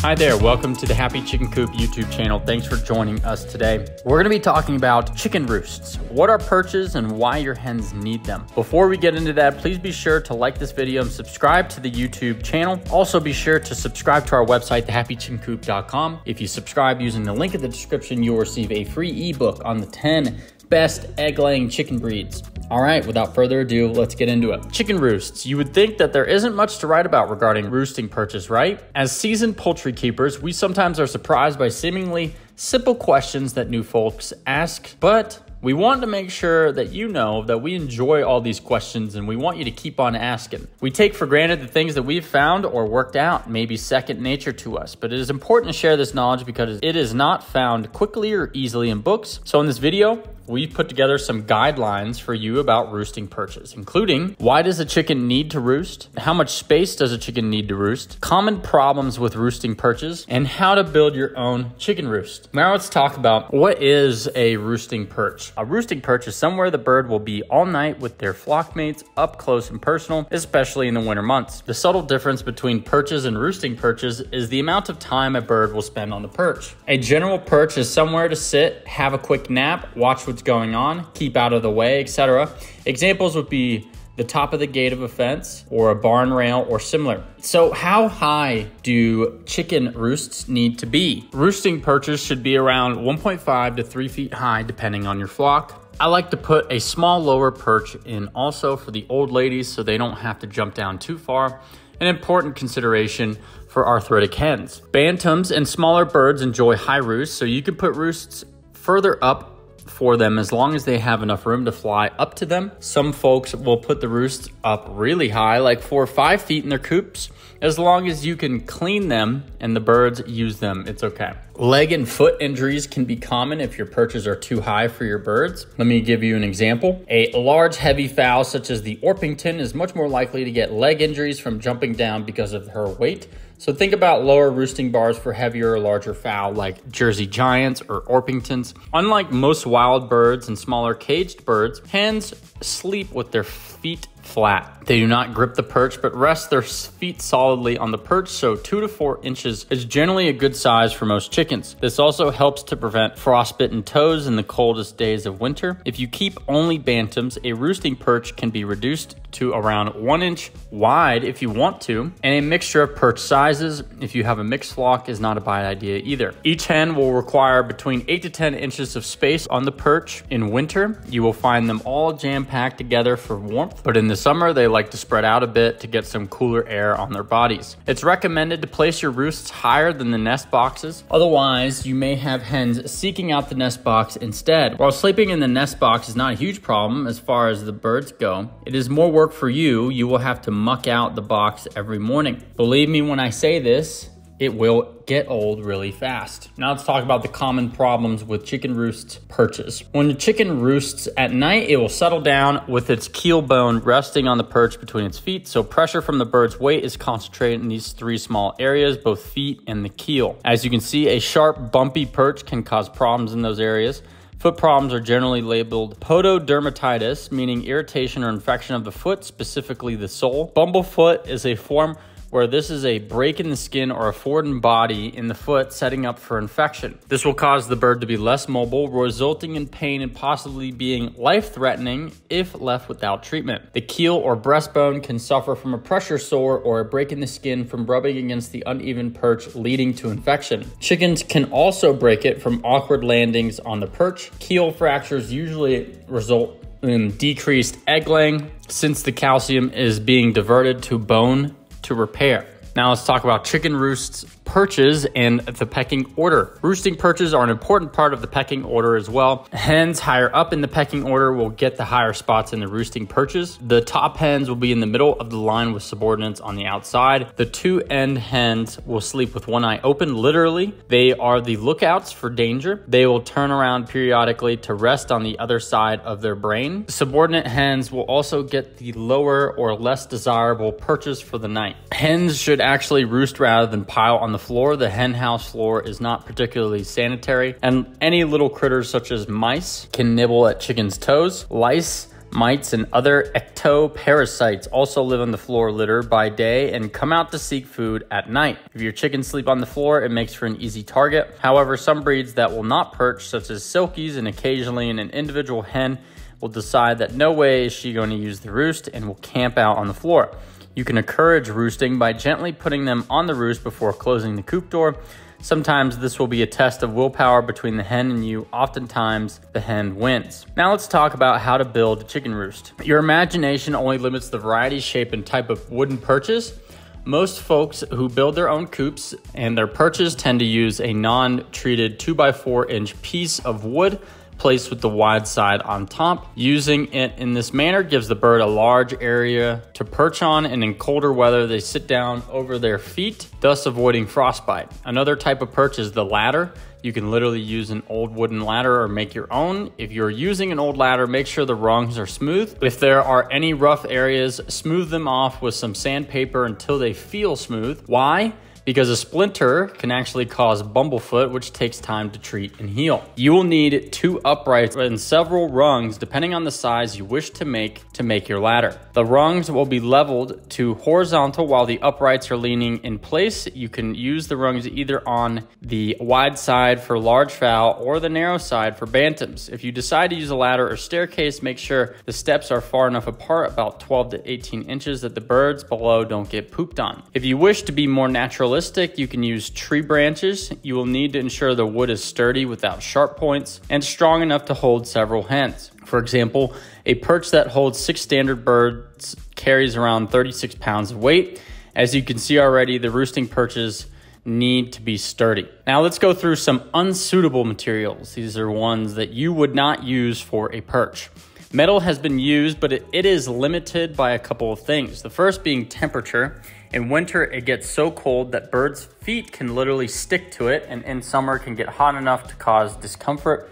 Hi there, welcome to the Happy Chicken Coop YouTube channel. Thanks for joining us today. We're gonna be talking about chicken roosts. What are perches and why your hens need them? Before we get into that, please be sure to like this video and subscribe to the YouTube channel. Also be sure to subscribe to our website, thehappychickencoop.com. If you subscribe using the link in the description, you'll receive a free ebook on the 10 best egg-laying chicken breeds. All right, without further ado, let's get into it. Chicken roosts. You would think that there isn't much to write about regarding roosting perches, right? As seasoned poultry keepers, we sometimes are surprised by seemingly simple questions that new folks ask, but we want to make sure that you know that we enjoy all these questions and we want you to keep on asking. We take for granted the things that we've found or worked out may be second nature to us, but it is important to share this knowledge because it is not found quickly or easily in books. So in this video, we've put together some guidelines for you about roosting perches, including why does a chicken need to roost, how much space does a chicken need to roost, common problems with roosting perches, and how to build your own chicken roost. Now let's talk about what is a roosting perch. A roosting perch is somewhere the bird will be all night with their flock mates up close and personal, especially in the winter months. The subtle difference between perches and roosting perches is the amount of time a bird will spend on the perch. A general perch is somewhere to sit, have a quick nap, watch what's going on, keep out of the way, etc. Examples would be the top of the gate of a fence or a barn rail or similar. So how high do chicken roosts need to be? Roosting perches should be around 1.5 to 3 feet high depending on your flock. I like to put a small lower perch in also for the old ladies so they don't have to jump down too far. An important consideration for arthritic hens. Bantams and smaller birds enjoy high roosts, so you can put roosts further up for them as long as they have enough room to fly up to them. Some folks will put the roosts up really high, like 4 or 5 feet in their coops. As long as you can clean them and the birds use them, it's okay. Leg and foot injuries can be common if your perches are too high for your birds. Let me give you an example. A large, heavy fowl such as the Orpington is much more likely to get leg injuries from jumping down because of her weight. So think about lower roosting bars for heavier or larger fowl like Jersey Giants or Orpingtons. Unlike most wild birds and smaller caged birds, hens sleep with their feet flat. They do not grip the perch, but rest their feet solidly on the perch, so 2 to 4 inches is generally a good size for most chickens. This also helps to prevent frostbitten toes in the coldest days of winter. If you keep only bantams, a roosting perch can be reduced to around 1 inch wide if you want to, and a mixture of perch sizes, if you have a mixed flock, is not a bad idea either. Each hen will require between 8 to 10 inches of space on the perch. In winter, you will find them all jam-packed together for warmth, but in the summer, they like to spread out a bit to get some cooler air on their bodies. It's recommended to place your roosts higher than the nest boxes. Otherwise, you may have hens seeking out the nest box instead. While sleeping in the nest box is not a huge problem as far as the birds go, it is more work for you. You will have to muck out the box every morning. Believe me when I say this, it will get old really fast. Now let's talk about the common problems with chicken roost perches. When the chicken roosts at night, it will settle down with its keel bone resting on the perch between its feet, so pressure from the bird's weight is concentrated in these 3 small areas, both feet and the keel. As you can see, a sharp, bumpy perch can cause problems in those areas. Foot problems are generally labeled pododermatitis, meaning irritation or infection of the foot, specifically the sole. Bumblefoot is a form where this is a break in the skin or a foreign body in the foot setting up for infection. This will cause the bird to be less mobile, resulting in pain and possibly being life-threatening if left without treatment. The keel or breastbone can suffer from a pressure sore or a break in the skin from rubbing against the uneven perch, leading to infection. Chickens can also break it from awkward landings on the perch. Keel fractures usually result in decreased egg laying since the calcium is being diverted to bone to repair. Now let's talk about chicken roosts, perches, and the pecking order. Roosting perches are an important part of the pecking order as well. Hens higher up in the pecking order will get the higher spots in the roosting perches. The top hens will be in the middle of the line with subordinates on the outside. The 2 end hens will sleep with one eye open, literally. They are the lookouts for danger. They will turn around periodically to rest on the other side of their brain. Subordinate hens will also get the lower or less desirable perches for the night. Hens should actually roost rather than pile on the floor. The hen house floor is not particularly sanitary, and any little critters such as mice can nibble at chickens' toes. Lice Mites and other ectoparasites also live on the floor litter by day and come out to seek food at night. If your chickens sleep on the floor, it makes for an easy target. However, some breeds that will not perch, such as silkies and occasionally an individual hen, will decide that no way is she going to use the roost and will camp out on the floor. You can encourage roosting by gently putting them on the roost before closing the coop door. Sometimes this will be a test of willpower between the hen and you. Oftentimes, the hen wins. Now let's talk about how to build a chicken roost. Your imagination only limits the variety, shape, and type of wooden perches. Most folks who build their own coops and their perches tend to use a non-treated 2x4 inch piece of wood placed with the wide side on top. Using it in this manner gives the bird a large area to perch on, and in colder weather they sit down over their feet, thus avoiding frostbite. Another type of perch is the ladder. You can literally use an old wooden ladder or make your own. If you're using an old ladder, make sure the rungs are smooth. If there are any rough areas, smooth them off with some sandpaper until they feel smooth. Why? Because a splinter can actually cause bumblefoot, which takes time to treat and heal. You will need 2 uprights and several rungs depending on the size you wish to make your ladder. The rungs will be leveled to horizontal while the uprights are leaning in place. You can use the rungs either on the wide side for large fowl or the narrow side for bantams. If you decide to use a ladder or staircase, make sure the steps are far enough apart, about 12 to 18 inches, that the birds below don't get pooped on. If you wish to be more naturalistic, you can use tree branches. You will need to ensure the wood is sturdy without sharp points and strong enough to hold several hens. For example, a perch that holds 6 standard birds carries around 36 pounds of weight. As you can see already, the roosting perches need to be sturdy. Now let's go through some unsuitable materials. These are ones that you would not use for a perch. Metal has been used, but it is limited by a couple of things. The first being temperature. In winter, it gets so cold that birds' feet can literally stick to it, and in summer can get hot enough to cause discomfort.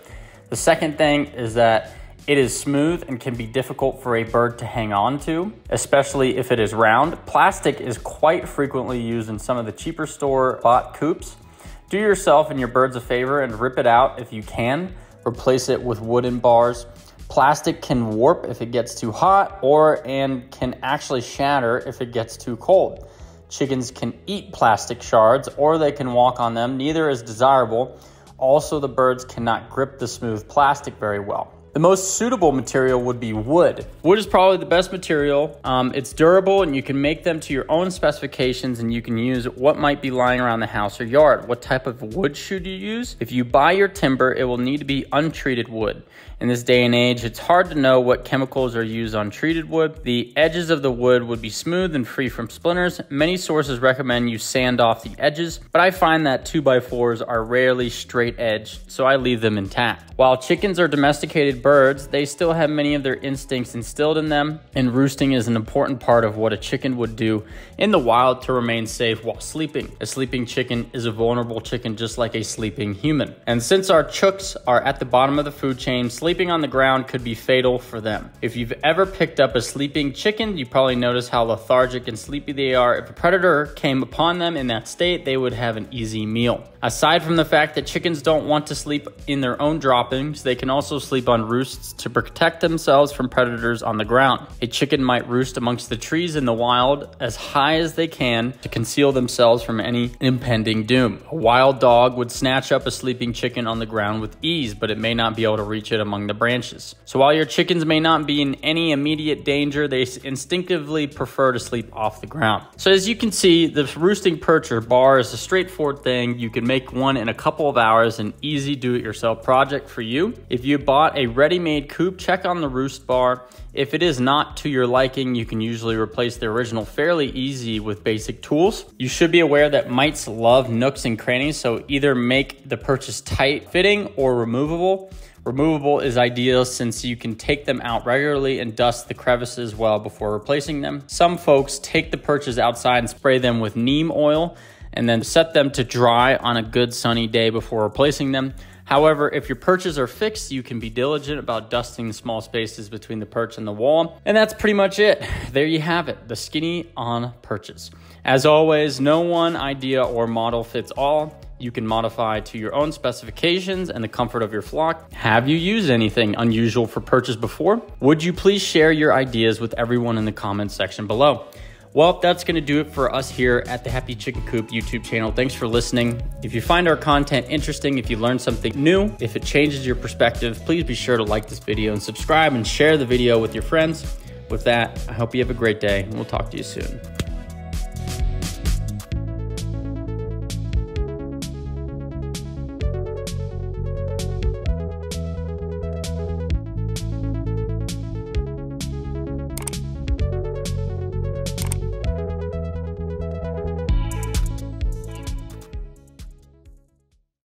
The second thing is that it is smooth and can be difficult for a bird to hang on to, especially if it is round. Plastic is quite frequently used in some of the cheaper store-bought coops. Do yourself and your birds a favor and rip it out if you can. Replace it with wooden bars. Plastic can warp if it gets too hot and can actually shatter if it gets too cold. Chickens can eat plastic shards or they can walk on them. Neither is desirable. Also, the birds cannot grip the smooth plastic very well. The most suitable material would be wood. Wood is probably the best material. It's durable and you can make them to your own specifications, and you can use what might be lying around the house or yard. What type of wood should you use? If you buy your timber, it will need to be untreated wood. In this day and age, it's hard to know what chemicals are used on treated wood. The edges of the wood would be smooth and free from splinters. Many sources recommend you sand off the edges, but I find that 2x4s are rarely straight edged, so I leave them intact. While chickens are domesticated birds, they still have many of their instincts instilled in them, and roosting is an important part of what a chicken would do in the wild to remain safe while sleeping. A sleeping chicken is a vulnerable chicken just like a sleeping human. And since our chooks are at the bottom of the food chain, sleeping on the ground could be fatal for them. If you've ever picked up a sleeping chicken, you probably notice how lethargic and sleepy they are. If a predator came upon them in that state, they would have an easy meal. Aside from the fact that chickens don't want to sleep in their own droppings, they can also sleep on roosts to protect themselves from predators on the ground. A chicken might roost amongst the trees in the wild as high as they can to conceal themselves from any impending doom. A wild dog would snatch up a sleeping chicken on the ground with ease, but it may not be able to reach it among the branches. So while your chickens may not be in any immediate danger, they instinctively prefer to sleep off the ground. So as you can see, the roosting perch or bar is a straightforward thing. You can make one in a couple of hours, an easy do-it-yourself project for you. If you bought a ready-made coop, check on the roost bar. If it is not to your liking, you can usually replace the original fairly easy with basic tools. You should be aware that mites love nooks and crannies, so either make the perches tight fitting or removable. Removable is ideal since you can take them out regularly and dust the crevices well before replacing them. Some folks take the perches outside and spray them with neem oil and then set them to dry on a good sunny day before replacing them. However, if your perches are fixed, you can be diligent about dusting the small spaces between the perch and the wall. And that's pretty much it. There you have it, the skinny on perches. As always, no one idea or model fits all. you can modify to your own specifications and the comfort of your flock. Have you used anything unusual for perches before? Would you please share your ideas with everyone in the comments section below? Well, that's going to do it for us here at the Happy Chicken Coop YouTube channel. Thanks for listening. If you find our content interesting, if you learned something new, if it changes your perspective, please be sure to like this video and subscribe and share the video with your friends. With that, I hope you have a great day, and we'll talk to you soon.